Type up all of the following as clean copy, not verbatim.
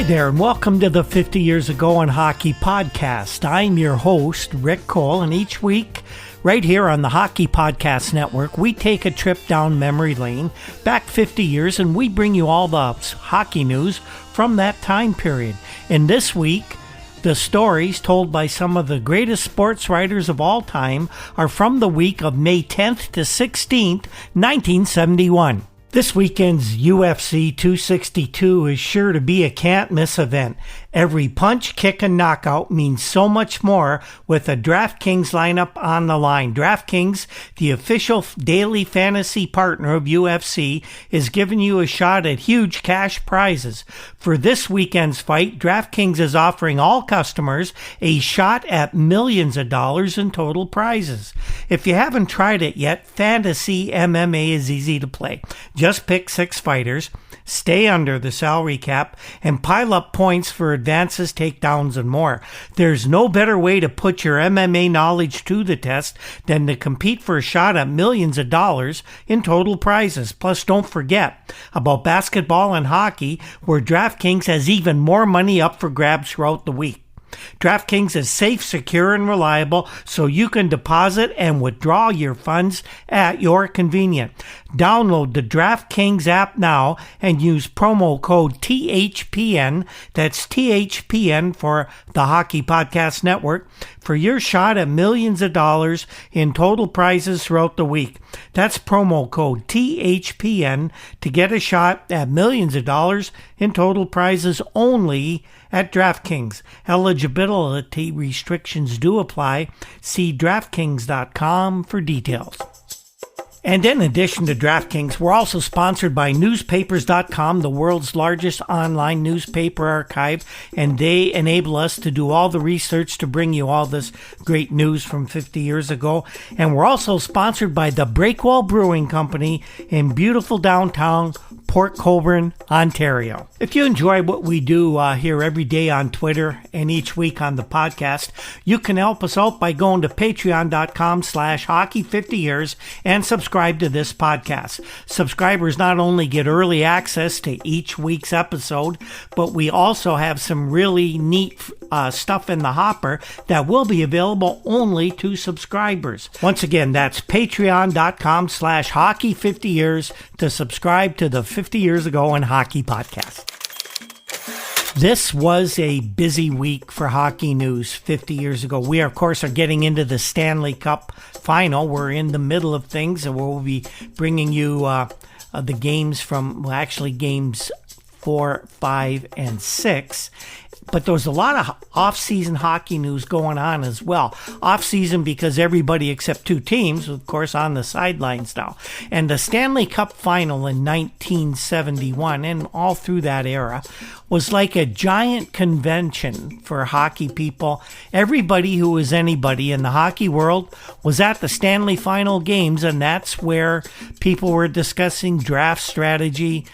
Hi there, and welcome to the 50 Years Ago in Hockey podcast. I'm your host, Rick Cole, and each week, right here on the Hockey Podcast Network, we take a trip down memory lane back 50 years, and we bring you all the hockey news from that time period. And this week, the stories told by some of the greatest sports writers of all time are from the week of May 10th to 16th, 1971. This weekend's UFC 262 is sure to be a can't-miss event. Every punch, kick, and knockout means so much more with a DraftKings lineup on the line. DraftKings, the official daily fantasy partner of UFC, is giving you a shot at huge cash prizes. For this weekend's fight, DraftKings is offering all customers a shot at millions of dollars in total prizes. If you haven't tried it yet, Fantasy MMA is easy to play. Just pick 6 fighters, stay under the salary cap, and pile up points for advances, takedowns, and more. There's no better way to put your MMA knowledge to the test than to compete for a shot at millions of dollars in total prizes. Plus, don't forget about basketball and hockey, where DraftKings has even more money up for grabs throughout the week. DraftKings is safe, secure, and reliable, so you can deposit and withdraw your funds at your convenience. Download the DraftKings app now and use promo code THPN, that's THPN for the Hockey Podcast Network, for your shot at millions of dollars in total prizes throughout the week. That's promo code THPN to get a shot at millions of dollars in total prizes only at DraftKings. Eligibility restrictions do apply. See DraftKings.com for details. And in addition to DraftKings, we're also sponsored by Newspapers.com, the world's largest online newspaper archive, and they enable us to do all the research to bring you all this great news from 50 years ago. And we're also sponsored by the Breakwell Brewing Company in beautiful downtown Port Colborne, Ontario. If you enjoy what we do here every day on Twitter and each week on the podcast, you can help us out by going to patreon.com/hockey50years and subscribe to this podcast. Subscribers not only get early access to each week's episode, but we also have some really neat stuff in the hopper that will be available only to subscribers. Once again, that's patreon.com/hockey50years to subscribe to the 50 Years Ago in Hockey podcast. This was a busy week for hockey news 50 years ago. We, of course, are getting into the Stanley Cup Final. We're in the middle of things, and we'll be bringing you the games from, well, actually games 4, 5, and 6. But there was a lot of off-season hockey news going on as well. Off-season because everybody except 2 teams, of course, on the sidelines now. And the Stanley Cup Final in 1971 and all through that era was like a giant convention for hockey people. Everybody who was anybody in the hockey world was at the Stanley Final games, and that's where people were discussing draft strategy,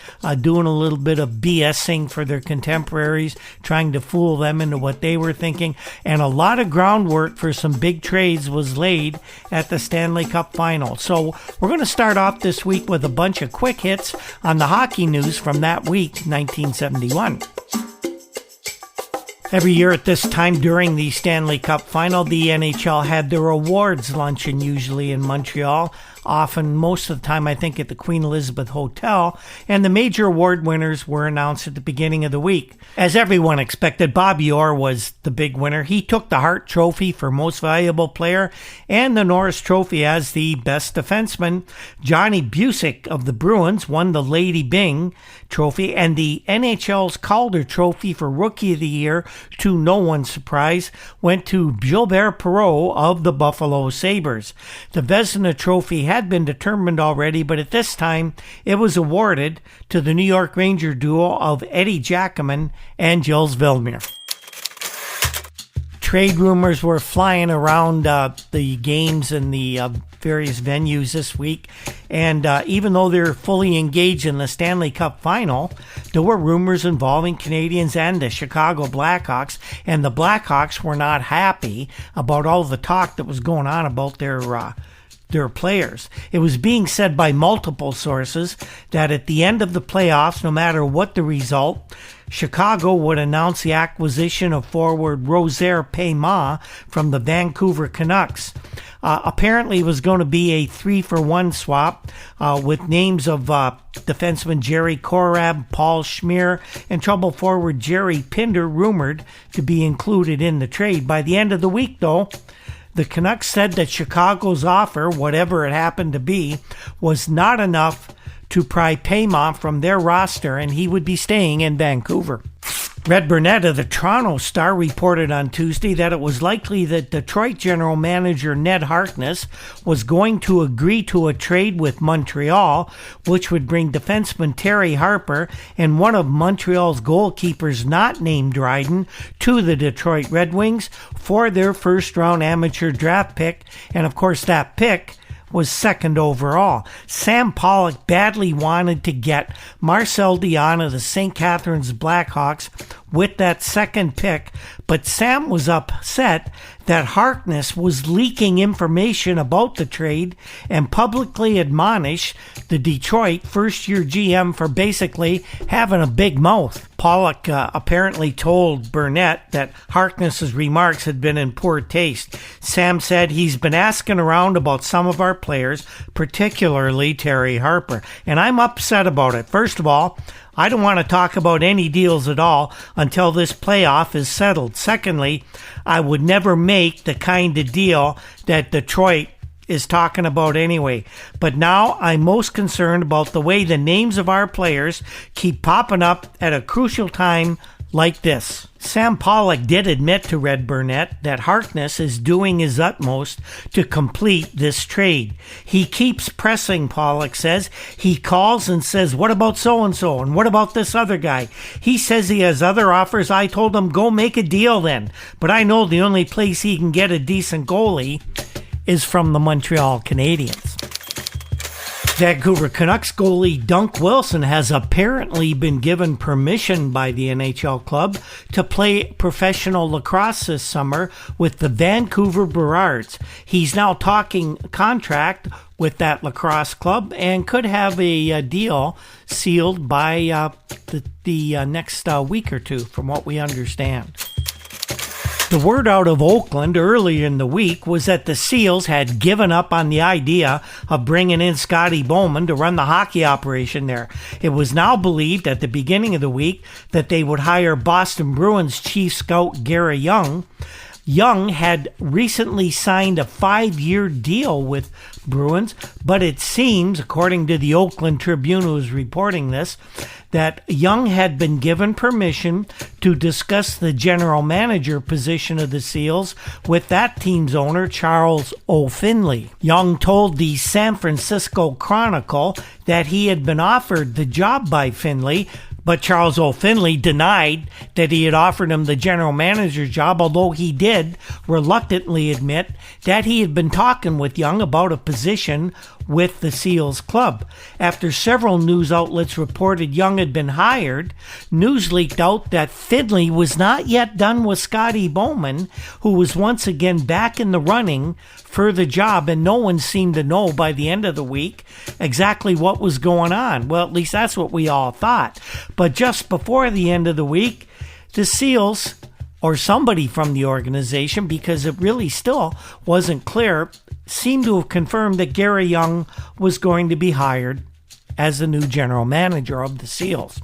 doing a little bit of BSing for their contemporaries, trying to fool them into what they were thinking, and a lot of groundwork for some big trades was laid at the Stanley Cup Final. So we're going to start off this week with a bunch of quick hits on the hockey news from that week, 1971. Every year at this time during the Stanley Cup Final, the NHL had their awards luncheon, usually in Montreal, often most of the time I think at the Queen Elizabeth Hotel, and the major award winners were announced at the beginning of the week. As everyone expected, Bobby Orr was the big winner. He took the Hart Trophy for Most Valuable Player and the Norris Trophy as the Best Defenseman. Johnny Busick of the Bruins won the Lady Byng Trophy, and the NHL's Calder Trophy for Rookie of the Year, to no one's surprise, went to Gilbert Perreault of the Buffalo Sabres. The Vezina Trophy had been determined already, but at this time it was awarded to the New York Ranger duo of Eddie Jackman and Gilles Villemure. Trade rumors were flying around the games and the various venues this week, and even though they're fully engaged in the Stanley Cup Final, there were rumors involving Canadians and the Chicago Blackhawks, and the Blackhawks were not happy about all the talk that was going on about their their players. It was being said by multiple sources that at the end of the playoffs, no matter what the result, Chicago would announce the acquisition of forward Rosaire Payma from the Vancouver Canucks. Apparently, it was going to be a 3-for-1 swap with names of defenseman Jerry Korab, Paul Schmier, and trouble forward Jerry Pinder rumored to be included in the trade. By the end of the week, though, the Canucks said that Chicago's offer, whatever it happened to be, was not enough to pry Payma from their roster, and he would be staying in Vancouver. Red Burnett of the Toronto Star reported on Tuesday that it was likely that Detroit general manager Ned Harkness was going to agree to a trade with Montreal, which would bring defenseman Terry Harper and one of Montreal's goalkeepers not named Dryden to the Detroit Red Wings for their first-round amateur draft pick, and of course that pick was second overall. Sam Pollock badly wanted to get Marcel Dion of the St. Catharines Blackhawks with that second pick, but Sam was upset that Harkness was leaking information about the trade and publicly admonished the Detroit first-year GM for basically having a big mouth. Pollock apparently told Burnett that Harkness's remarks had been in poor taste. Sam said he's been asking around about some of our players, particularly Terry Harper, and I'm upset about it. First of all, I don't want to talk about any deals at all until this playoff is settled. Secondly, I would never make the kind of deal that Detroit is talking about anyway. But now I'm most concerned about the way the names of our players keep popping up at a crucial time like this. Sam Pollock did admit to Red Burnett that Harkness is doing his utmost to complete this trade. He keeps pressing, Pollock says. He calls and says, what about so-and-so? And what about this other guy? He says he has other offers. I told him, go make a deal then. But I know the only place he can get a decent goalie is from the Montreal Canadiens. Vancouver Canucks goalie Dunk Wilson has apparently been given permission by the NHL club to play professional lacrosse this summer with the Vancouver Burrards. He's now talking contract with that lacrosse club and could have a deal sealed by the next week or two, from what we understand. The word out of Oakland earlier in the week was that the Seals had given up on the idea of bringing in Scotty Bowman to run the hockey operation there. It was now believed at the beginning of the week that they would hire Boston Bruins chief scout Gary Young. Young had recently signed a 5-year deal with Bruins, but it seems, according to the Oakland Tribune who is reporting this, that Young had been given permission to discuss the general manager position of the Seals with that team's owner, Charles O'Finley. Young told the San Francisco Chronicle that he had been offered the job by Finley, but Charles O'Finley denied that he had offered him the general manager job, although he did reluctantly admit that he had been talking with Young about a position with the Seals club. After several news outlets reported Young had been hired, news leaked out that Finley was not yet done with Scotty Bowman, who was once again back in the running for the job, and no one seemed to know by the end of the week exactly what was going on. Well, at least that's what we all thought. But just before the end of the week, the Seals, or somebody from the organization, because it really still wasn't clear, seemed to have confirmed that Gary Young was going to be hired as the new general manager of the Seals.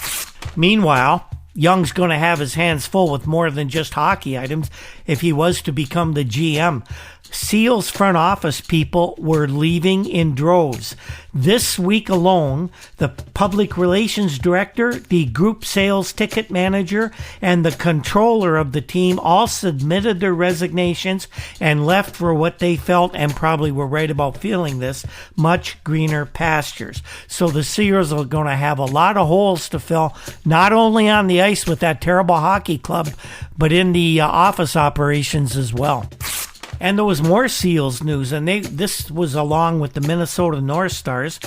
Meanwhile, Young's going to have his hands full with more than just hockey items if he was to become the GM. Seals front office people were leaving in droves. This week alone, the public relations director, the group sales ticket manager, and the controller of the team all submitted their resignations and left for what they felt, and probably were right about feeling this, much greener pastures. So the Seals are going to have a lot of holes to fill, not only on the ice with that terrible hockey club, but in the office operations as well. And there was more Seals news, and this was along with the Minnesota North Stars.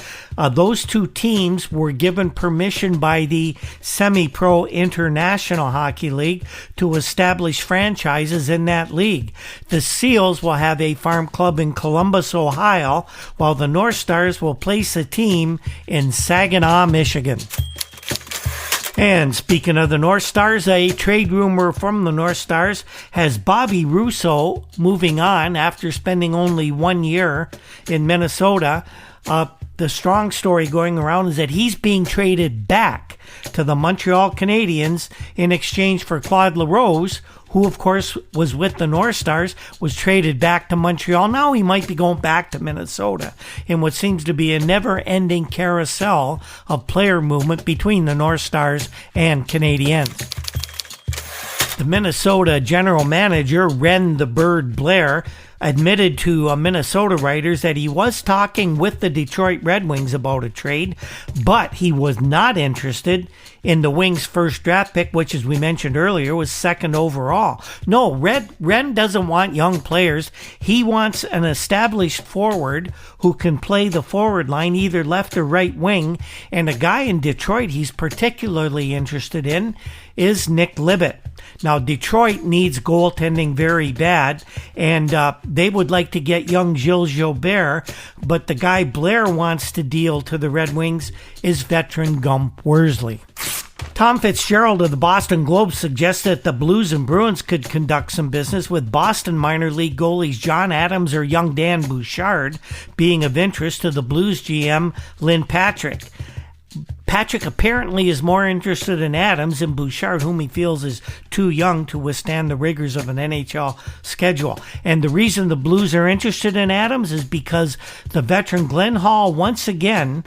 Those two teams were given permission by the Semi-Pro International Hockey League to establish franchises in that league. The Seals will have a farm club in Columbus, Ohio, while the North Stars will place a team in Saginaw, Michigan. And speaking of the North Stars, a trade rumor from the North Stars has Bobby Russo moving on after spending only 1 year in Minnesota. The strong story going around is that he's being traded back to the Montreal Canadiens in exchange for Claude LaRose, who of course was with the North Stars, was traded back to Montreal. Now he might be going back to Minnesota in what seems to be a never-ending carousel of player movement between the North Stars and Canadiens. The Minnesota general manager, Ren the Bird Blair, admitted to Minnesota writers that he was talking with the Detroit Red Wings about a trade, but he was not interested in the Wings' first draft pick, which, as we mentioned earlier, was second overall. No, Ren doesn't want young players. He wants an established forward who can play the forward line, either left or right wing, and a guy in Detroit he's particularly interested in is Nick Libet. Now, Detroit needs goaltending very bad, and they would like to get young Gilles Gilbert, but the guy Blair wants to deal to the Red Wings is veteran Gump Worsley. Tom Fitzgerald of the Boston Globe suggests that the Blues and Bruins could conduct some business, with Boston minor league goalies John Adams or young Dan Bouchard being of interest to the Blues GM Lynn Patrick. Patrick apparently is more interested in Adams than Bouchard, whom he feels is too young to withstand the rigors of an NHL schedule. And the reason the Blues are interested in Adams is because the veteran Glenn Hall once again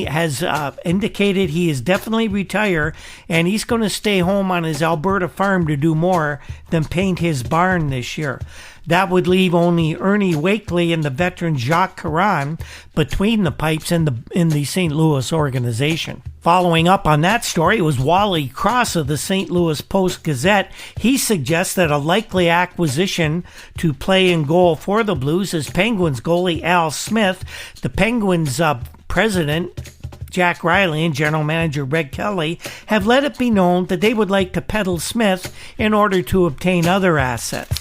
has indicated he is definitely retire, and he's going to stay home on his Alberta farm to do more than paint his barn this year. That would leave only Ernie Wakely and the veteran Jacques Caron between the pipes in the St. Louis organization. Following up on that story was Wally Cross of the St. Louis Post-Gazette. He suggests that a likely acquisition to play in goal for the Blues is Penguins goalie Al Smith. The Penguins president Jack Riley and general manager Red Kelly have let it be known that they would like to peddle Smith in order to obtain other assets.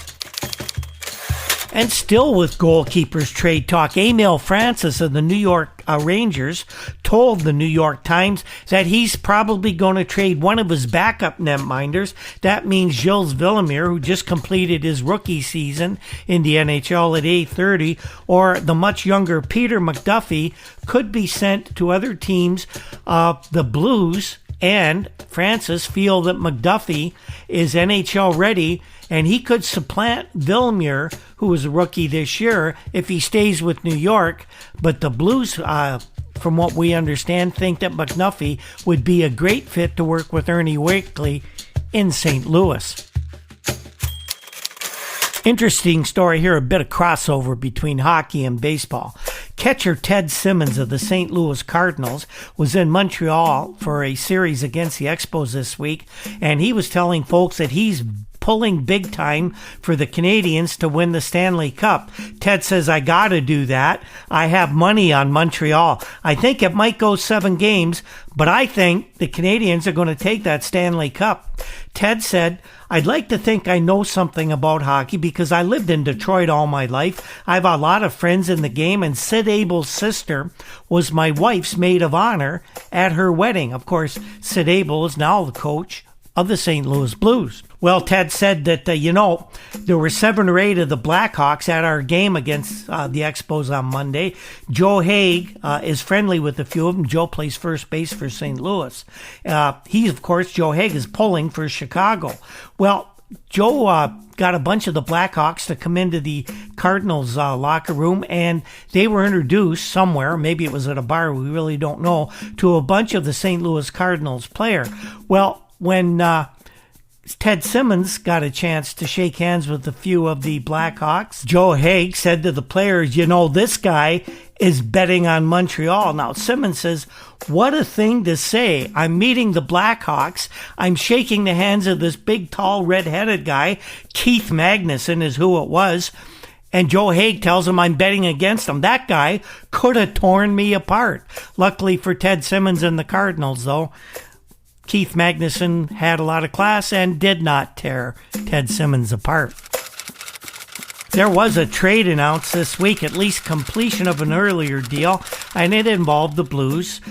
And still with goalkeepers trade talk, Emil Francis of the New York Rangers told the New York Times that he's probably going to trade one of his backup netminders. That means Gilles Villemure, who just completed his rookie season in the NHL at age 30, or the much younger Peter McDuffie, could be sent to other teams. The Blues and Francis feel that McDuffie is NHL ready, and he could supplant Villemure, who was a rookie this year, if he stays with New York. But the Blues, from what we understand, think that McDuffie would be a great fit to work with Ernie Wakely in St. Louis. Interesting story here, a bit of crossover between hockey and baseball. Catcher Ted Simmons of the St. Louis Cardinals was in Montreal for a series against the Expos this week, and he was telling folks that he's pulling big time for the Canadiens to win the Stanley Cup. Ted says, I got to do that. I have money on Montreal. I think it might go 7 games, but I think the Canadiens are going to take that Stanley Cup. Ted said, I'd like to think I know something about hockey because I lived in Detroit all my life. I have a lot of friends in the game, and Sid Abel's sister was my wife's maid of honor at her wedding. Of course, Sid Abel is now the coach of the St. Louis Blues. Well, Ted said that, there were 7 or 8 of the Blackhawks at our game against the Expos on Monday. Joe Haig is friendly with a few of them. Joe plays first base for St. Louis. Joe Haig is pulling for Chicago. Well, Joe got a bunch of the Blackhawks to come into the Cardinals locker room, and they were introduced somewhere, maybe it was at a bar, we really don't know, to a bunch of the St. Louis Cardinals player. Well, when Ted Simmons got a chance to shake hands with a few of the Blackhawks, Joe Haig said to the players, this guy is betting on Montreal. Now, Simmons says, what a thing to say. I'm meeting the Blackhawks. I'm shaking the hands of this big, tall, red-headed guy. Keith Magnuson is who it was. And Joe Haig tells him I'm betting against him. That guy could have torn me apart. Luckily for Ted Simmons and the Cardinals, though, Keith Magnuson had a lot of class and did not tear Ted Simmons apart. There was a trade announced this week, at least completion of an earlier deal, and it involved the Blues.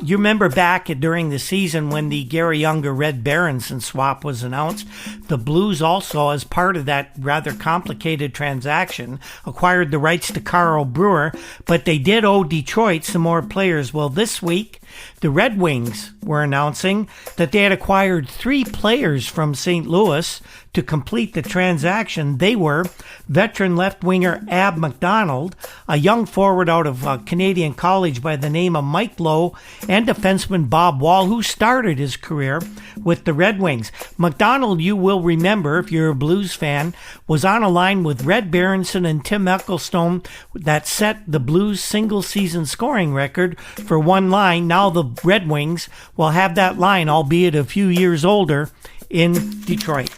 You remember back during the season when the Gary Younger-Red Berenson swap was announced, the Blues also, as part of that rather complicated transaction, acquired the rights to Carl Brewer, but they did owe Detroit some more players. Well, this week, the Red Wings were announcing that they had acquired 3 players from St. Louis to complete the transaction. They were veteran left winger Ab McDonald, a young forward out of Canadian College by the name of Mike Lowe, and defenseman Bob Wall, who started his career with the Red Wings. McDonald, you will remember, if you're a Blues fan, was on a line with Red Berenson and Tim Ecclestone that set the Blues single-season scoring record for one line. Now the Red Wings will have that line, albeit a few years older, in Detroit.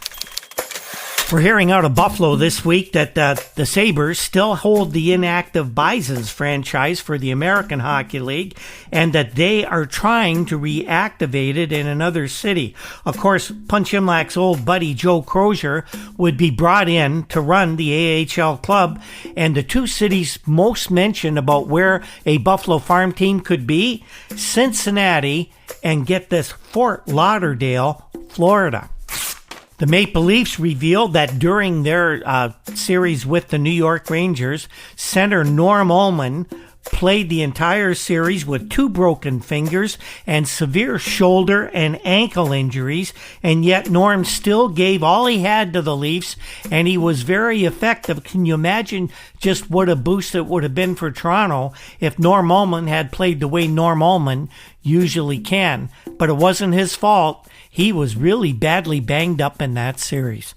We're hearing out of Buffalo this week that the Sabres still hold the inactive Bisons franchise for the American Hockey League and that they are trying to reactivate it in another city. Of course, Punch Imlach's old buddy Joe Crozier would be brought in to run the AHL club, and the 2 cities most mentioned about where a Buffalo farm team could be, Cincinnati and, get this, Fort Lauderdale, Florida. The Maple Leafs revealed that during their series with the New York Rangers, center Norm Ullman played the entire series with 2 broken fingers and severe shoulder and ankle injuries, and yet Norm still gave all he had to the Leafs, and he was very effective. Can you imagine just what a boost it would have been for Toronto if Norm Ullman had played the way Norm Ullman usually can? But it wasn't his fault. He was really badly banged up in that series.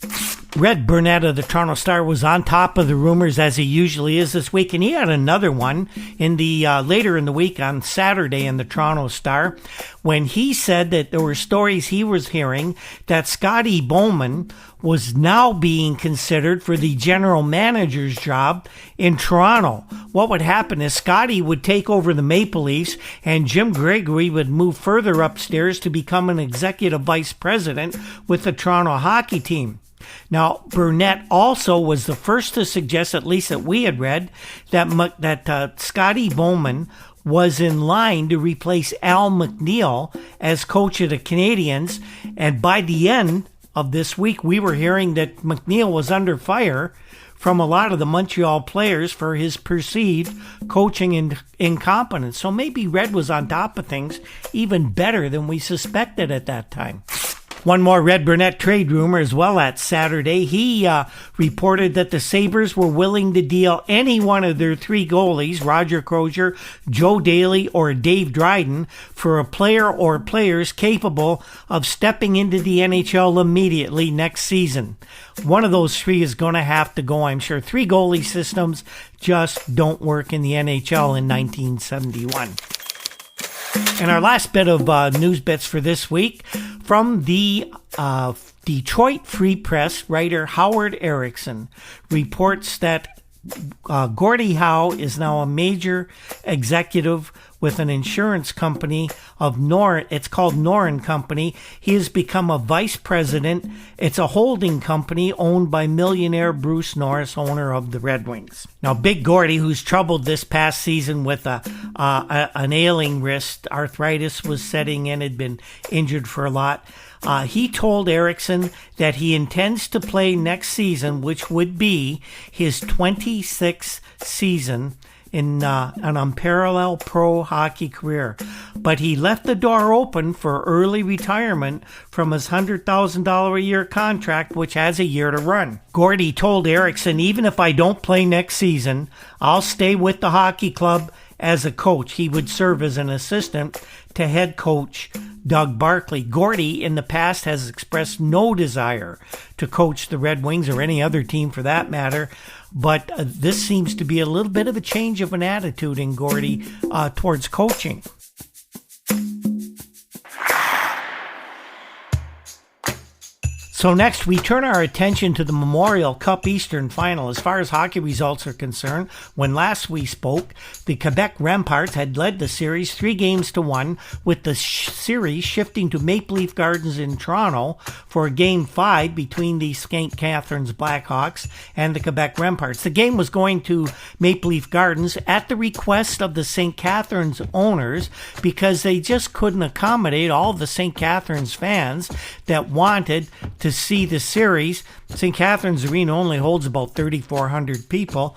Red Burnett of the Toronto Star was on top of the rumors, as he usually is this week, and he had another one in the later in the week on Saturday in the Toronto Star when he said that there were stories he was hearing that Scotty Bowman was now being considered for the general manager's job in Toronto. What would happen is Scotty would take over the Maple Leafs and Jim Gregory would move further upstairs to become an executive vice president with the Toronto hockey team. Now, Burnett also was the first to suggest, at least that we had read, that Scotty Bowman was in line to replace Al McNeil as coach of the Canadiens, and by the end of this week, we were hearing that McNeil was under fire from a lot of the Montreal players for his perceived coaching incompetence. So maybe Red was on top of things even better than we suspected at that time. One more Red Burnett trade rumor as well at Saturday. He reported that the Sabres were willing to deal any one of their 3 goalies, Roger Crozier, Joe Daly, or Dave Dryden, for a player or players capable of stepping into the NHL immediately next season. One of those 3 is going to have to go, I'm sure. 3 goalie systems just don't work in the NHL in 1971. And our last bit of news bits for this week from the Detroit Free Press, writer Howard Erickson reports that Gordie Howe is now a major executive with an insurance company of Norin. It's called Norin Company. He has become a vice president. It's a holding company owned by millionaire Bruce Norris, owner of the Red Wings. Now, Big Gordie, who's troubled this past season with an ailing wrist, arthritis was setting in, had been injured for a lot. He told Erickson that he intends to play next season, which would be his 26th season in an unparalleled pro hockey career. But he left the door open for early retirement from his $100,000 a year contract, which has a year to run. Gordie told Erickson, even if I don't play next season, I'll stay with the hockey club as a coach. He would serve as an assistant to head coach Doug Barkley. Gordie in the past has expressed no desire to coach the Red Wings or any other team for that matter, but this seems to be a little bit of a change of an attitude in Gordie towards coaching. So next, we turn our attention to the Memorial Cup Eastern Final. As far as hockey results are concerned, when last we spoke, the Quebec Remparts had led the series 3-1, with the series shifting to Maple Leaf Gardens in Toronto for Game 5 between the St. Catharines Blackhawks and the Quebec Remparts. The game was going to Maple Leaf Gardens at the request of the St. Catharines owners because they just couldn't accommodate all of the St. Catharines fans that wanted to see the series. St. Catharines Arena only holds about 3,400 people,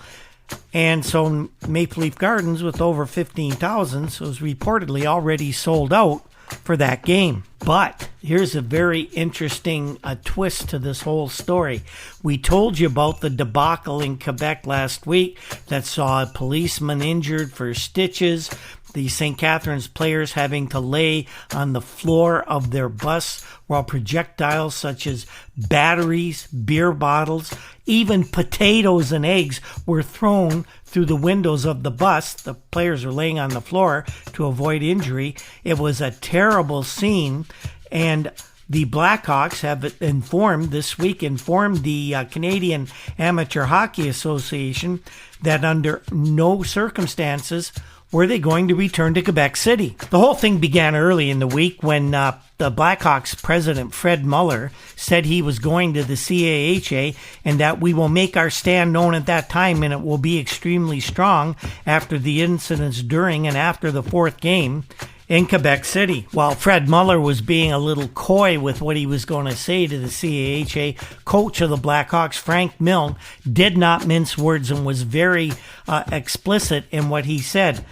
and so Maple Leaf Gardens, with over 15,000, so was reportedly already sold out for that game. But here's a very interesting twist to this whole story. We told you about the debacle in Quebec last week that saw a policeman injured for stitches, the St. Catharines players having to lay on the floor of their bus while projectiles such as batteries, beer bottles, even potatoes and eggs were thrown through the windows of the bus. The players were laying on the floor to avoid injury. It was a terrible scene, and the Blackhawks have informed the Canadian Amateur Hockey Association that under no circumstances were they going to return to Quebec City. The whole thing began early in the week when the Blackhawks president, Fred Muller, said he was going to the CAHA and that we will make our stand known at that time, and it will be extremely strong after the incidents during and after the fourth game in Quebec City. While Fred Muller was being a little coy with what he was going to say to the CAHA, coach of the Blackhawks, Frank Milne, did not mince words and was very explicit in what he said.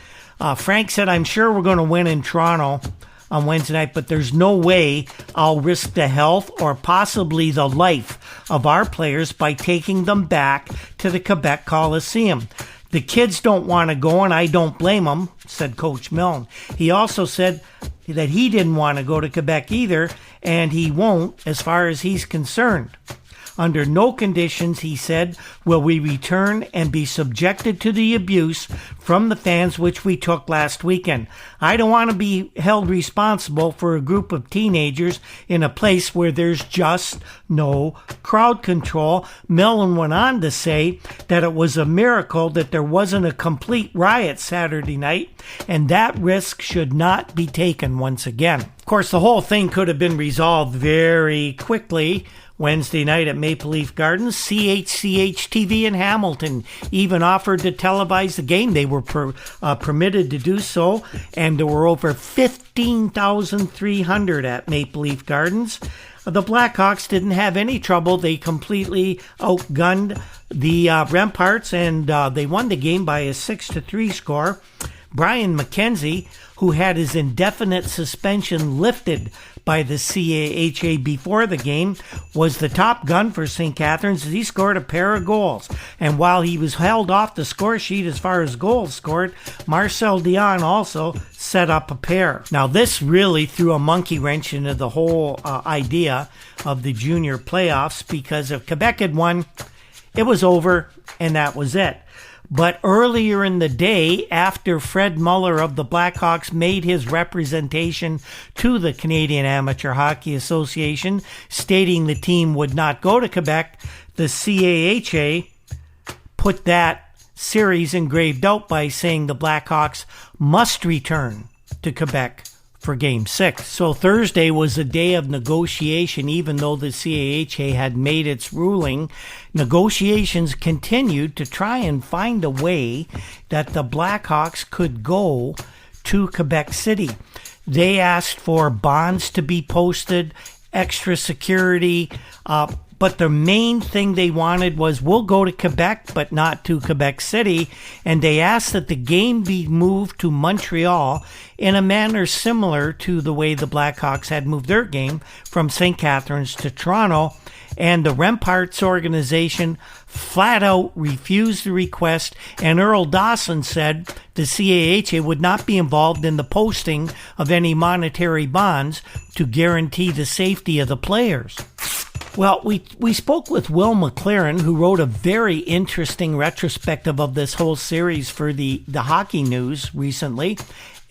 Frank said, "I'm sure we're going to win in Toronto on Wednesday night, but there's no way I'll risk the health or possibly the life of our players by taking them back to the Quebec Coliseum. The kids don't want to go, and I don't blame them," said Coach Milne. He also said that he didn't want to go to Quebec either, and he won't as far as he's concerned. Under no conditions, he said, will we return and be subjected to the abuse from the fans which we took last weekend. I don't want to be held responsible for a group of teenagers in a place where there's just no crowd control. Millen went on to say that it was a miracle that there wasn't a complete riot Saturday night, and that risk should not be taken once again. Of course, the whole thing could have been resolved very quickly Wednesday night at Maple Leaf Gardens. CHCH TV in Hamilton even offered to televise the game. They were permitted to do so, and there were over 15,300 at Maple Leaf Gardens. The Blackhawks didn't have any trouble. They completely outgunned the Remparts, and they won the game by a 6-3 score. Brian McKenzie, who had his indefinite suspension lifted by the CAHA before the game, was the top gun for St. Catharines as he scored a pair of goals. And while he was held off the score sheet as far as goals scored, Marcel Dion also set up a pair. Now this really threw a monkey wrench into the whole idea of the junior playoffs, because if Quebec had won, it was over and that was it. But earlier in the day, after Fred Muller of the Blackhawks made his representation to the Canadian Amateur Hockey Association, stating the team would not go to Quebec, the CAHA put that series engraved out by saying the Blackhawks must return to Quebec for Game 6. So Thursday was a day of negotiation. Even though the CAHA had made its ruling, negotiations continued to try and find a way that the Blackhawks could go to Quebec City. They asked for bonds to be posted, extra security, but the main thing they wanted was, we'll go to Quebec, but not to Quebec City. And they asked that the game be moved to Montreal in a manner similar to the way the Blackhawks had moved their game from St. Catharines to Toronto. And the Remparts organization flat out refused the request, and Earl Dawson said the CAHA would not be involved in the posting of any monetary bonds to guarantee the safety of the players. Well, we spoke with Will McLaren, who wrote a very interesting retrospective of this whole series for the Hockey News recently.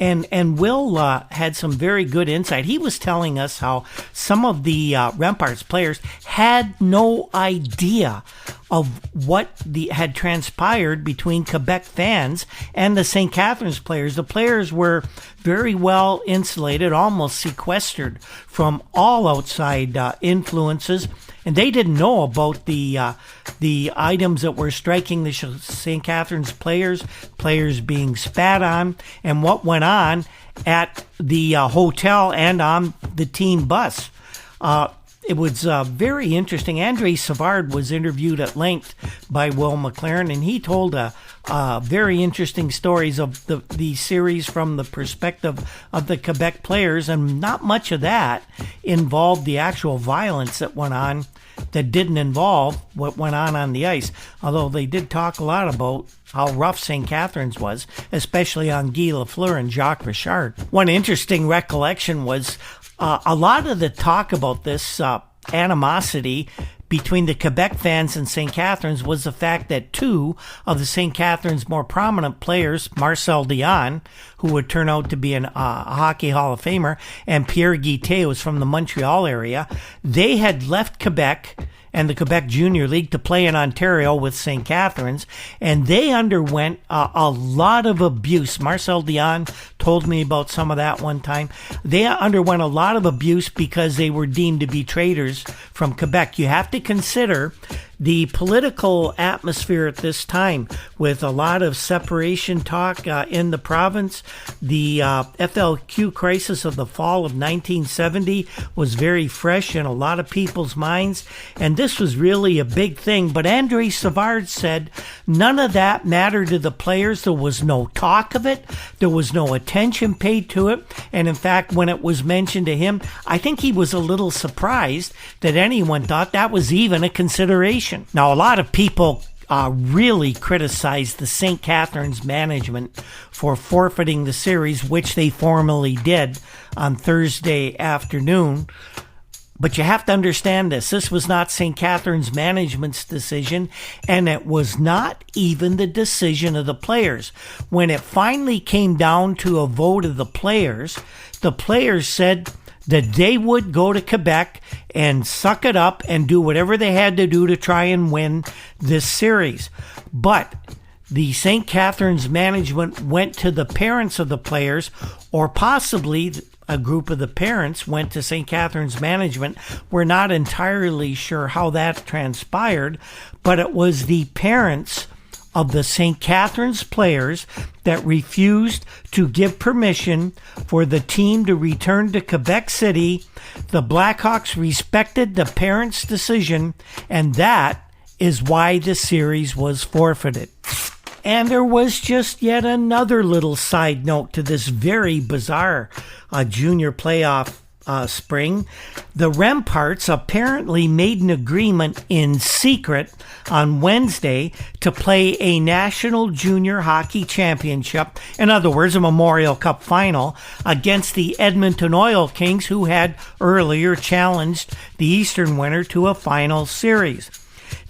And Will had some very good insight. He was telling us how some of the Remparts players had no idea of what had transpired between Quebec fans and the St. Catharines players. The players were very well insulated, almost sequestered from all outside influences, and they didn't know about the items that were striking the St. Catharines players being spat on, and what went on at the hotel and on the team bus. It was very interesting. Andre Savard was interviewed at length by Will McLaren, and he told very interesting stories of the series from the perspective of the Quebec players, and not much of that involved the actual violence that went on, that didn't involve what went on the ice, although they did talk a lot about how rough St. Catharines was, especially on Guy Lafleur and Jacques Richard. One interesting recollection was a lot of the talk about this animosity between the Quebec fans and St. Catharines was the fact that two of the St. Catharines' more prominent players, Marcel Dion, who would turn out to be a Hockey Hall of Famer, and Pierre Guité, who was from the Montreal area, they had left Quebec and the Quebec Junior League to play in Ontario with St. Catharines, and they underwent a lot of abuse. Marcel Dion told me about some of that one time. They underwent a lot of abuse because they were deemed to be traitors from Quebec. You have to consider the political atmosphere at this time, with a lot of separation talk in the province. The FLQ crisis of the fall of 1970 was very fresh in a lot of people's minds, and this was really a big thing. But Andre Savard said none of that mattered to the players. There was no talk of it. There was no attention paid to it. And in fact, when it was mentioned to him, I think he was a little surprised that anyone thought that was even a consideration. Now, a lot of people really criticized the St. Catharines management for forfeiting the series, which they formally did on Thursday afternoon. But you have to understand this. This was not St. Catharines management's decision, and it was not even the decision of the players. When it finally came down to a vote of the players said that they would go to Quebec and suck it up and do whatever they had to do to try and win this series. But the St. Catharines management went to the parents of the players, or possibly a group of the parents went to St. Catharines management. We're not entirely sure how that transpired, but it was the parents of the St. Catharines players that refused to give permission for the team to return to Quebec City. The Blackhawks respected the parents' decision, and that is why the series was forfeited. And there was just yet another little side note to this very bizarre junior playoff spring. The Remparts apparently made an agreement in secret on Wednesday to play a National Junior Hockey Championship, in other words, a Memorial Cup Final, against the Edmonton Oil Kings, who had earlier challenged the Eastern winner to a final series.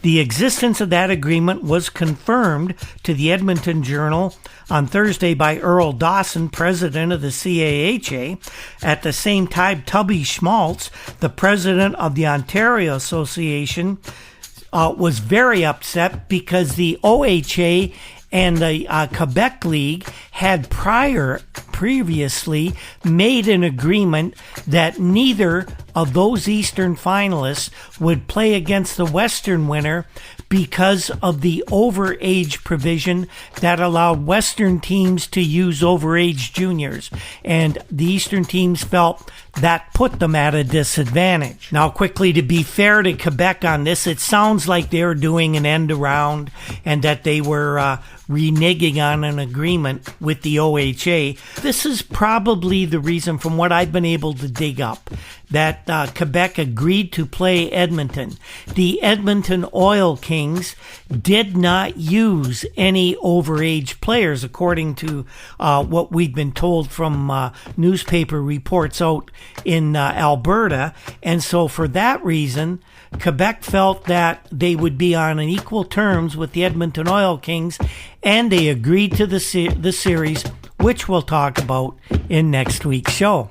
The existence of that agreement was confirmed to the Edmonton Journal on Thursday by Earl Dawson, president of the CAHA. At the same time, Tubby Schmaltz, the president of the Ontario Association, was very upset because the OHA and the Quebec League had previously made an agreement that neither of those Eastern finalists would play against the Western winner because of the overage provision that allowed Western teams to use overage juniors. And the Eastern teams felt that put them at a disadvantage. Now, quickly, to be fair to Quebec on this, it sounds like they're doing an end around and that they were reneging on an agreement with the OHA. This is probably the reason, from what I've been able to dig up, that Quebec agreed to play Edmonton. The Edmonton Oil Kings did not use any overage players, according to what we've been told from newspaper reports out in Alberta. And so for that reason, Quebec felt that they would be on an equal terms with the Edmonton Oil Kings, and they agreed to the series which we'll talk about in next week's show.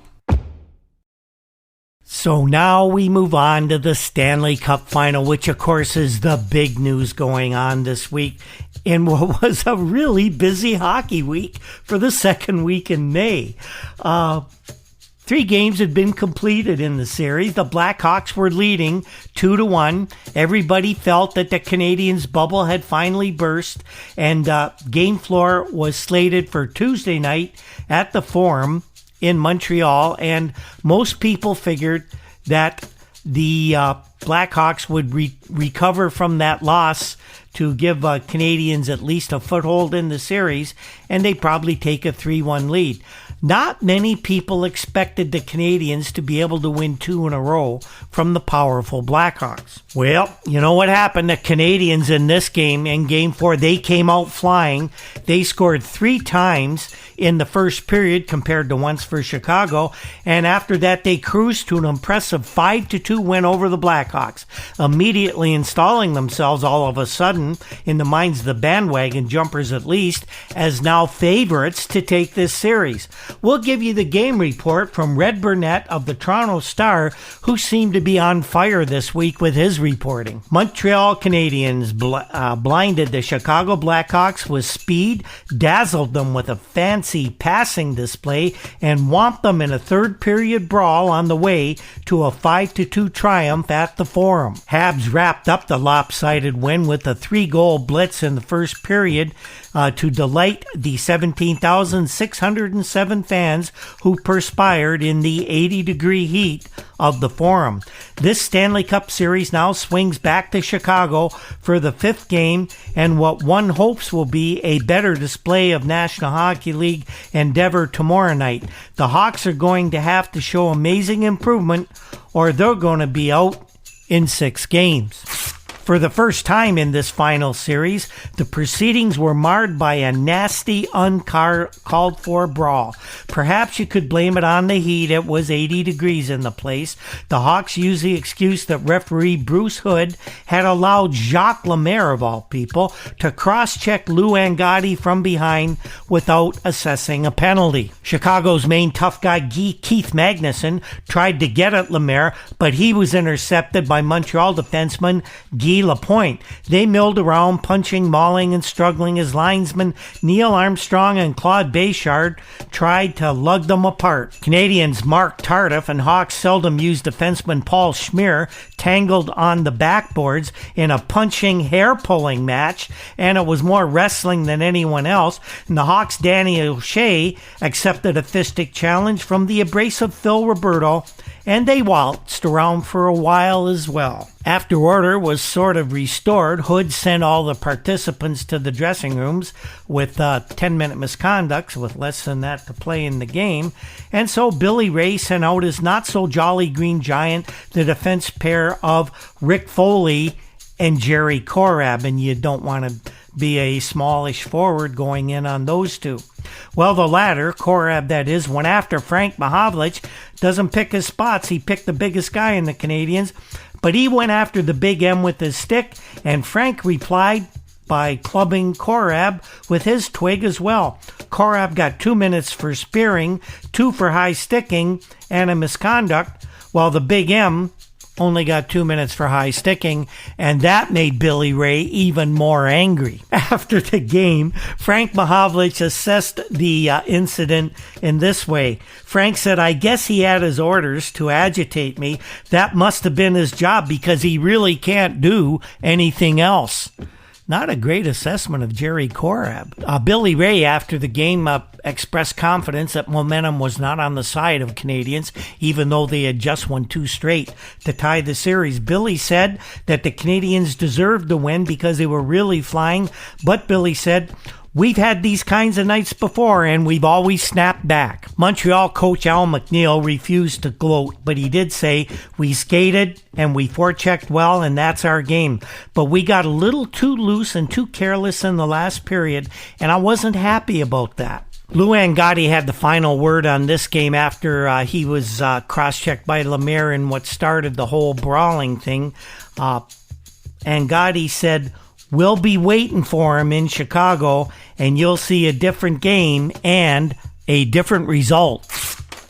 So now we move on to the Stanley Cup Final, which of course is the big news going on this week in what was a really busy hockey week for the second week in May. 3 games had been completed in the series. The Blackhawks were leading 2-1. Everybody felt that the Canadiens' bubble had finally burst, and Game 4 was slated for Tuesday night at the Forum in Montreal, and most people figured that the Blackhawks would recover from that loss to give Canadiens at least a foothold in the series, and they'd probably take a 3-1 lead. Not many people expected the Canadiens to be able to win 2 in a row from the powerful Blackhawks. Well, you know what happened? The Canadiens in this game, in Game 4, they came out flying. They scored 3 times in the first period compared to once for Chicago, and after that they cruised to an impressive 5-2 win over the Blackhawks, immediately installing themselves all of a sudden in the minds of the bandwagon jumpers at least as now favorites to take this series. We'll give you the game report from Red Burnett of the Toronto Star, who seemed to be on fire this week with his reporting. Montreal Canadiens blinded the Chicago Blackhawks with speed, dazzled them with a fancy passing display, and whomped them in a third period brawl on the way to a 5-2 triumph at the Forum. Habs wrapped up the lopsided win with a 3-goal blitz in the first period to delight the 17,607 fans who perspired in the 80-degree heat of the Forum. This Stanley Cup Series now swings back to Chicago for the 5th game and what one hopes will be a better display of National Hockey League endeavor tomorrow night. The Hawks are going to have to show amazing improvement or they're going to be out in 6 games. For the first time in this final series, the proceedings were marred by a nasty, uncalled-for brawl. Perhaps you could blame it on the heat. It was 80 degrees in the place. The Hawks used the excuse that referee Bruce Hood had allowed Jacques Lemaire, of all people, to cross-check Lou Angotti from behind without assessing a penalty. Chicago's main tough guy, Keith Magnuson, tried to get at Lemaire, but he was intercepted by Montreal defenseman Guy Lapointe. They milled around, punching, mauling, and struggling as linesmen Neil Armstrong and Claude Béchard tried to lug them apart. Canadians Mark Tardif and Hawks seldom used defenseman Paul Schmier tangled on the backboards in a punching, hair-pulling match, and it was more wrestling than anyone else. And the Hawks' Danny O'Shea accepted a fistic challenge from the abrasive Phil Roberto, and they waltzed around for a while as well. After order was sort of restored, Hood sent all the participants to the dressing rooms with 10-minute misconducts with less than that to play in the game. And so Billy Ray sent out his not-so-jolly Green Giant, the defense pair of Rick Foley and Jerry Korab, and you don't want to be a smallish forward going in on those two. Well, the latter, Korab that is, went after Frank Mahovlich. Doesn't pick his spots. He picked the biggest guy in the Canadiens, but he went after the Big M with his stick, and Frank replied by clubbing Korab with his twig as well. Korab got 2 minutes for spearing, 2 for high sticking, and a misconduct, while the Big M only got 2 minutes for high sticking, and that made Billy Ray even more angry. After the game, Frank Mahovlich assessed the incident in this way. Frank said, "I guess he had his orders to agitate me. That must have been his job because he really can't do anything else." Not a great assessment of Jerry Korab. Billy Ray, after the game, expressed confidence that momentum was not on the side of Canadians, even though they had just won 2 straight to tie the series. Billy said that the Canadians deserved the win because they were really flying, but Billy said, "We've had these kinds of nights before, and we've always snapped back." Montreal coach Al McNeil refused to gloat, but he did say, "We skated and we forechecked well, and that's our game. But we got a little too loose and too careless in the last period, and I wasn't happy about that." Lou Angotti had the final word on this game after he was cross-checked by Lemaire in what started the whole brawling thing. Angotti said, We'll be waiting for him in Chicago, and you'll see a different game and a different result.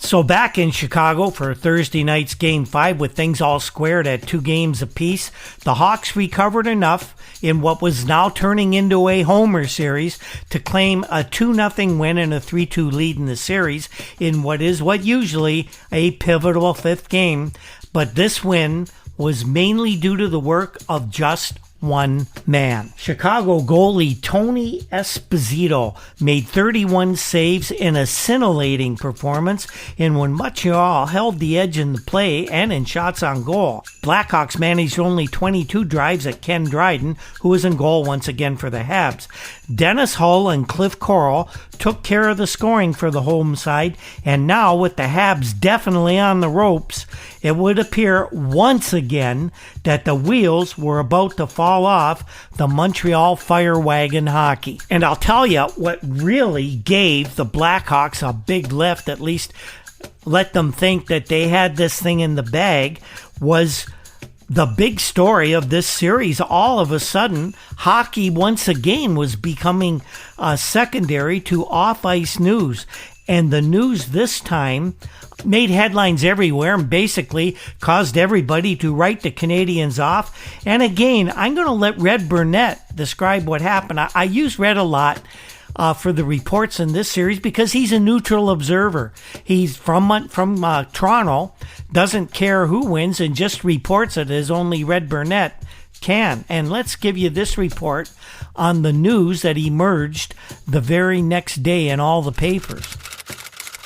So back in Chicago for Thursday night's Game 5 with things all squared at 2 games apiece, the Hawks recovered enough in what was now turning into a homer series to claim a 2-0 win and a 3-2 lead in the series in what usually a pivotal 5th game. But this win was mainly due to the work of just one man. Chicago goalie Tony Esposito made 31 saves in a scintillating performance, and when Montreal held the edge in the play and in shots on goal, Blackhawks managed only 22 drives at Ken Dryden, who was in goal once again for the Habs. Dennis Hull and Cliff Corral took care of the scoring for the home side, and now with the Habs definitely on the ropes, it would appear once again that the wheels were about to fall off the Montreal Fire Wagon hockey. And I'll tell you what really gave the Blackhawks a big lift, at least let them think that they had this thing in the bag, was the big story of this series. All of a sudden, hockey once again was becoming secondary to off-ice news. And the news this time made headlines everywhere and basically caused everybody to write the Canadians off. And again, I'm going to let Red Burnett describe what happened. I use Red a lot for the reports in this series because he's a neutral observer. He's from Toronto, doesn't care who wins, and just reports it as only Red Burnett can. And let's give you this report on the news that emerged the very next day in all the papers.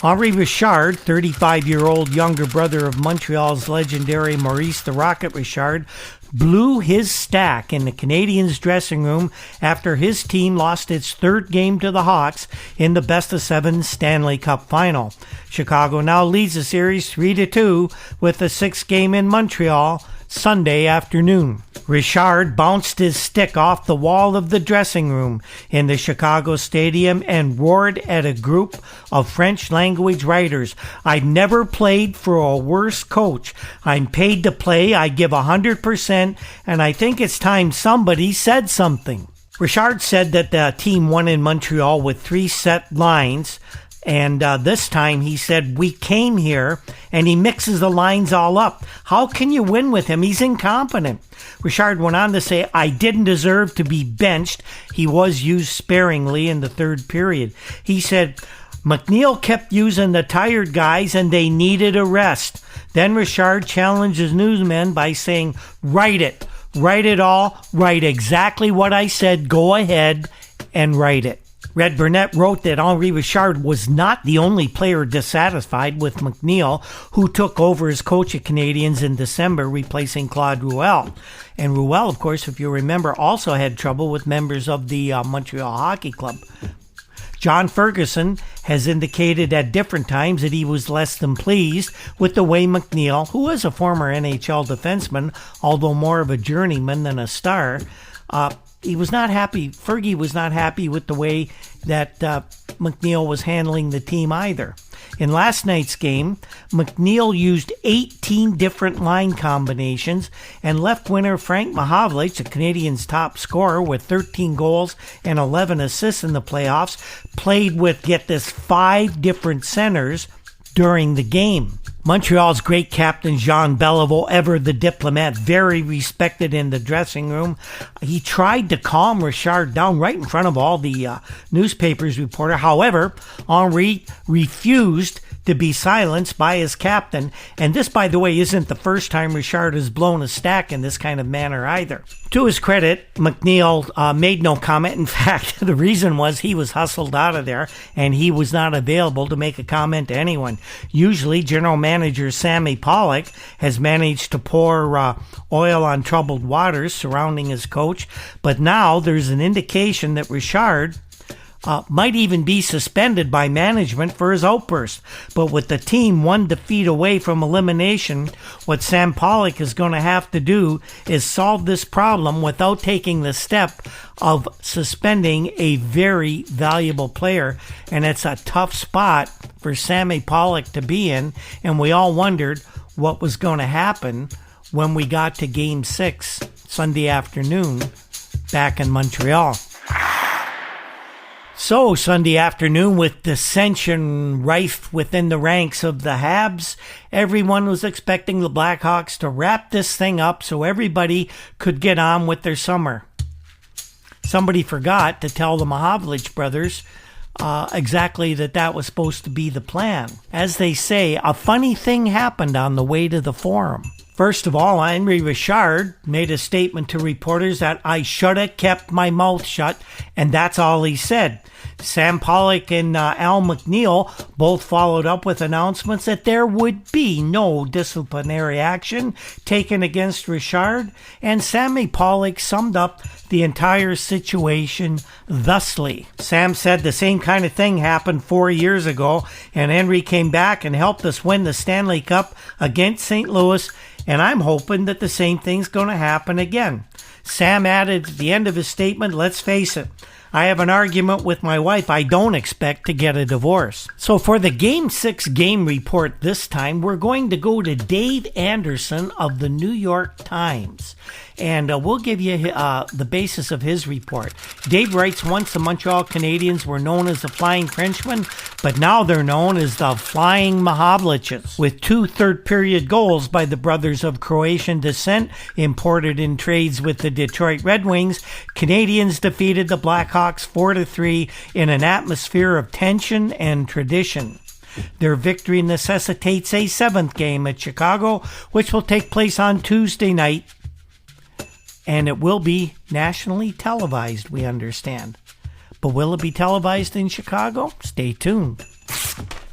Henri Richard, 35-year-old younger brother of Montreal's legendary Maurice the Rocket Richard, blew his stack in the Canadiens' dressing room after his team lost its 3rd game to the Hawks in the best-of-7 Stanley Cup Final. Chicago now leads the series 3-2 with the 6th game in Montreal Sunday afternoon. Richard bounced his stick off the wall of the dressing room in the Chicago Stadium and roared at a group of French-language writers. "I've never played for a worse coach. I'm paid to play. I give 100%, and I think it's time somebody said something." Richard said that the team won in Montreal with 3 set lines. And this time he said, "We came here," and he mixes the lines all up. How can you win with him? He's incompetent. Richard went on to say, "I didn't deserve to be benched." He was used sparingly in the 3rd period. He said, "McNeil kept using the tired guys and they needed a rest." Then Richard challenged his newsmen by saying, "Write it. Write it all. Write exactly what I said. Go ahead and write it." Red Burnett wrote that Henri Richard was not the only player dissatisfied with McNeil, who took over as coach of Canadiens in December, replacing Claude Ruel. And Ruel, of course, if you remember, also had trouble with members of the Montreal Hockey Club. John Ferguson has indicated at different times that he was less than pleased with the way McNeil, who was a former NHL defenseman, although more of a journeyman than a star, he was not happy. Fergie was not happy with the way that McNeil was handling the team either. In last night's game, McNeil used 18 different line combinations, and left winner Frank Mahovlich, the Canadiens' top scorer with 13 goals and 11 assists in the playoffs, played with, get this, 5 different centers during the game. Montreal's great captain Jean Beliveau, ever the diplomat, very respected in the dressing room. He tried to calm Richard down right in front of all the newspapers reporter. However, Henri refused to be silenced by his captain. And this, by the way, isn't the first time Richard has blown a stack in this kind of manner either. To his credit, McNeil made no comment. In fact, the reason was he was hustled out of there and he was not available to make a comment to anyone. Usually, general manager Sammy Pollock has managed to pour oil on troubled waters surrounding his coach, but now there's an indication that Richard might even be suspended by management for his outburst. But with the team 1 defeat away from elimination, what Sam Pollock is going to have to do is solve this problem without taking the step of suspending a very valuable player. And it's a tough spot for Sammy Pollock to be in. And we all wondered what was going to happen when we got to Game 6 Sunday afternoon back in Montreal. So, Sunday afternoon, with dissension rife within the ranks of the Habs, everyone was expecting the Blackhawks to wrap this thing up so everybody could get on with their summer. Somebody forgot to tell the Mahovlich brothers exactly that was supposed to be the plan. As they say, a funny thing happened on the way to the Forum. First of all, Henri Richard made a statement to reporters that I should have kept my mouth shut, and that's all he said. Sam Pollock and Al McNeil both followed up with announcements that there would be no disciplinary action taken against Richard, and Sammy Pollock summed up the entire situation thusly. Sam said the same kind of thing happened 4 years ago, and Henry came back and helped us win the Stanley Cup against St. Louis, and I'm hoping that the same thing's going to happen again. Sam added at the end of his statement, let's face it, I have an argument with my wife. I don't expect to get a divorce. So for the Game 6 game report this time, we're going to go to Dave Anderson of the New York Times. And we'll give you the basis of his report. Dave writes, once the Montreal Canadiens were known as the Flying Frenchmen, but now they're known as the Flying Mahovliches. With 2 third-period goals by the brothers of Croatian descent, imported in trades with the Detroit Red Wings, Canadians defeated the Blackhawks 4-3 in an atmosphere of tension and tradition. Their victory necessitates a 7th game at Chicago, which will take place on Tuesday night. And it will be nationally televised, we understand. But will it be televised in Chicago? Stay tuned.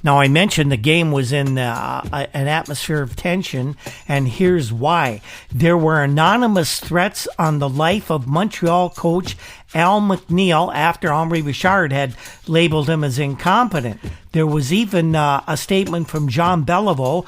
Now, I mentioned the game was in an atmosphere of tension, and here's why. There were anonymous threats on the life of Montreal coach Al McNeil after Henri Richard had labeled him as incompetent. There was even a statement from Jean Beliveau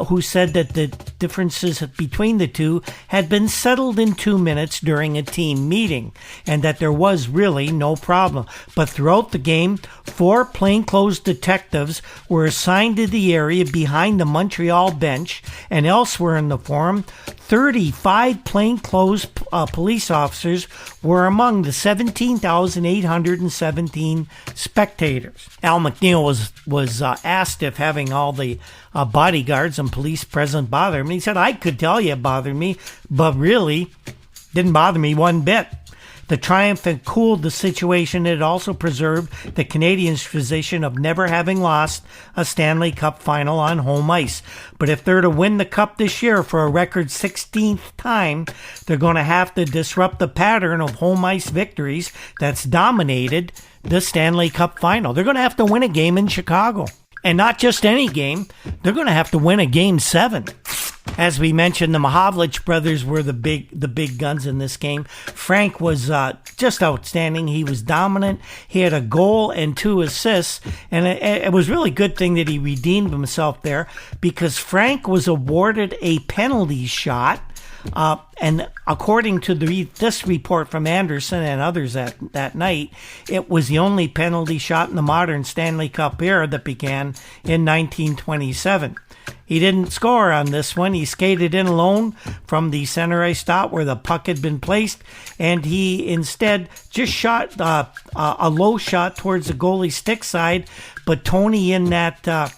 who said that the differences between the two had been settled in 2 minutes during a team meeting and that there was really no problem. But throughout the game, 4 plainclothes detectives were assigned to the area behind the Montreal bench, and elsewhere in the Forum, 35 plainclothes police officers were among the 17,817 spectators. Al McNeil was asked if having all the bodyguards and police present bothered him. He said, I could tell you it bothered me, but really didn't bother me one bit. The triumph had cooled the situation. It also preserved the Canadiens' position of never having lost a Stanley Cup Final on home ice. But if they're to win the Cup this year for a record 16th time, they're going to have to disrupt the pattern of home ice victories that's dominated the Stanley Cup Final. They're going to have to win a game in Chicago. And not just any game. They're going to have to win a Game 7. As we mentioned, the Mahovlich brothers were the big guns in this game. Frank was just outstanding. He was dominant. He had a goal and 2 assists, and it was really a good thing that he redeemed himself there because Frank was awarded a penalty shot. And according to this report from Anderson and others that night, it was the only penalty shot in the modern Stanley Cup era that began in 1927. He didn't score on this one. He skated in alone from the center ice dot where the puck had been placed, and he instead just shot a low shot towards the goalie stick side, but Tony in that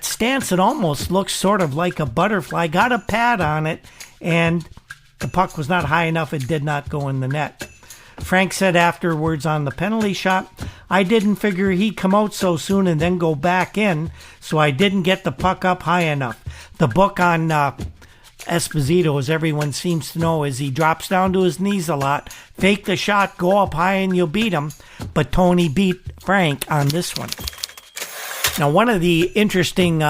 stance, it almost looks sort of like a butterfly, got a pad on it, and the puck was not high enough. It did not go in the net. Frank said afterwards on the penalty shot, I didn't figure he'd come out so soon and then go back in, so I didn't get the puck up high enough. The book on Esposito, as everyone seems to know, is he drops down to his knees a lot, fake the shot, go up high and you'll beat him. But Tony beat Frank on this one. Now, one of the interesting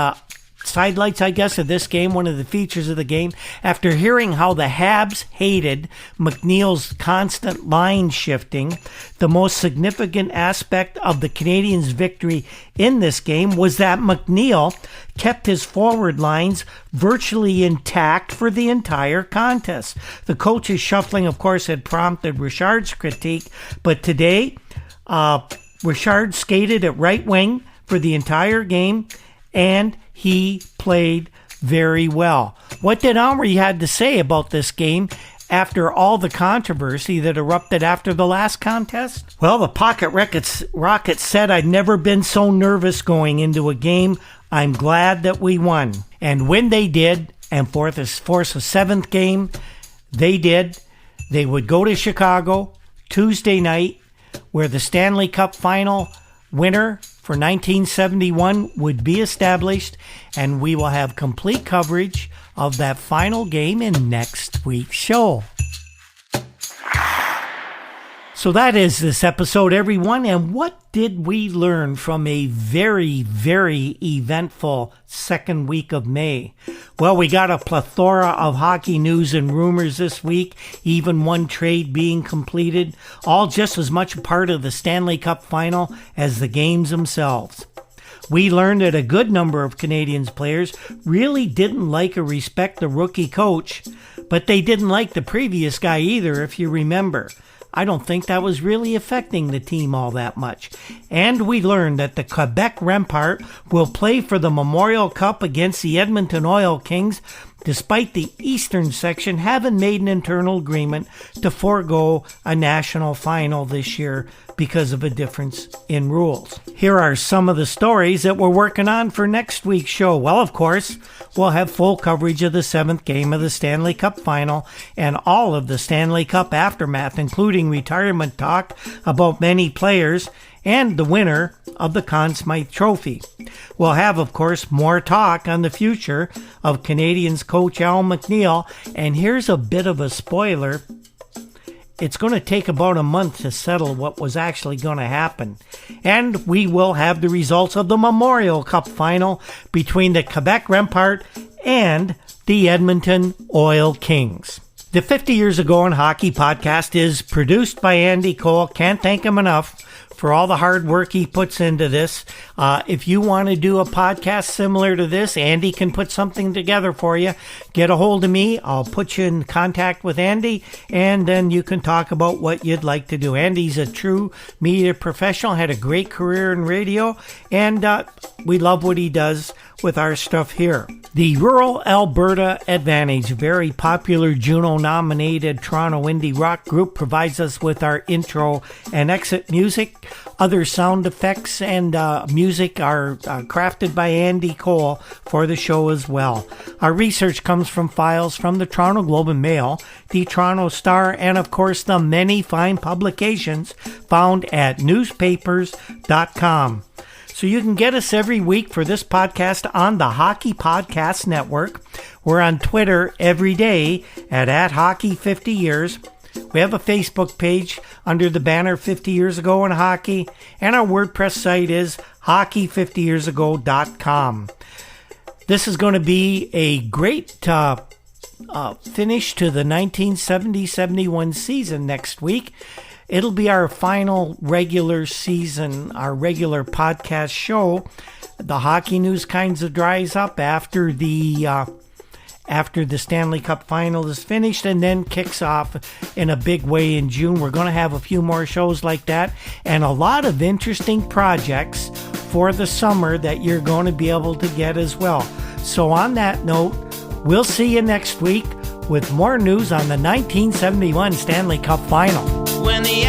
sidelights, I guess, of this game, one of the features of the game, after hearing how the Habs hated McNeil's constant line shifting, the most significant aspect of the Canadiens' victory in this game was that McNeil kept his forward lines virtually intact for the entire contest. The coach's shuffling, of course, had prompted Richard's critique, but today, Richard skated at right wing for the entire game, and he played very well. What did Henri had to say about this game after all the controversy that erupted after the last contest? Well, the Pocket Rockets said, "I'd never been so nervous going into a game. I'm glad that we won." And when they did, and force a seventh game, they did. They would go to Chicago Tuesday night, where the Stanley Cup Final winner for 1971 would be established, and we will have complete coverage of that final game in next week's show. So that is this episode, everyone. And what did we learn from a very, very eventful second week of May? Well, we got a plethora of hockey news and rumors this week, even one trade being completed, all just as much a part of the Stanley Cup Final as the games themselves. We learned that a good number of Canadiens players really didn't like or respect the rookie coach, but they didn't like the previous guy either, if you remember. I don't think that was really affecting the team all that much. And we learned that the Quebec Rempart will play for the Memorial Cup against the Edmonton Oil Kings, despite the Eastern section having made an internal agreement to forego a national final this year because of a difference in rules. Here are some of the stories that we're working on for next week's show. Well, of course, we'll have full coverage of the seventh game of the Stanley Cup Final and all of the Stanley Cup aftermath, including retirement talk about many players and the winner of the Conn Smythe Trophy. We'll have, of course, more talk on the future of Canadiens coach Al McNeil, and here's a bit of a spoiler. It's going to take about a month to settle what was actually going to happen. And we will have the results of the Memorial Cup Final between the Quebec Rempart and the Edmonton Oil Kings. The 50 Years Ago in Hockey podcast is produced by Andy Cole. Can't thank him enough for all the hard work he puts into this. If you want to do a podcast similar to this, Andy can put something together for you. Get a hold of me. I'll put you in contact with Andy, and then you can talk about what you'd like to do. Andy's a true media professional, had a great career in radio, and we love what he does with our stuff here. The Rural Alberta Advantage, very popular Juno-nominated Toronto indie rock group, provides us with our intro and exit music. Other sound effects and music are crafted by Andy Cole for the show as well. Our research comes from files from the Toronto Globe and Mail, the Toronto Star, and of course the many fine publications found at newspapers.com. So you can get us every week for this podcast on the Hockey Podcast Network. We're on Twitter every day at @Hockey50Years. We have a Facebook page under the banner 50 Years Ago in Hockey, and our WordPress site is hockey50yearsago.com. This is going to be a great finish to the 1970-71 season next week. It'll be our final regular season, our regular podcast show. The hockey news kinds of dries up after the Stanley Cup Final is finished, and then kicks off in a big way in June. We're going to have a few more shows like that and a lot of interesting projects for the summer that you're going to be able to get as well. So on that note, we'll see you next week with more news on the 1971 Stanley Cup Final. When the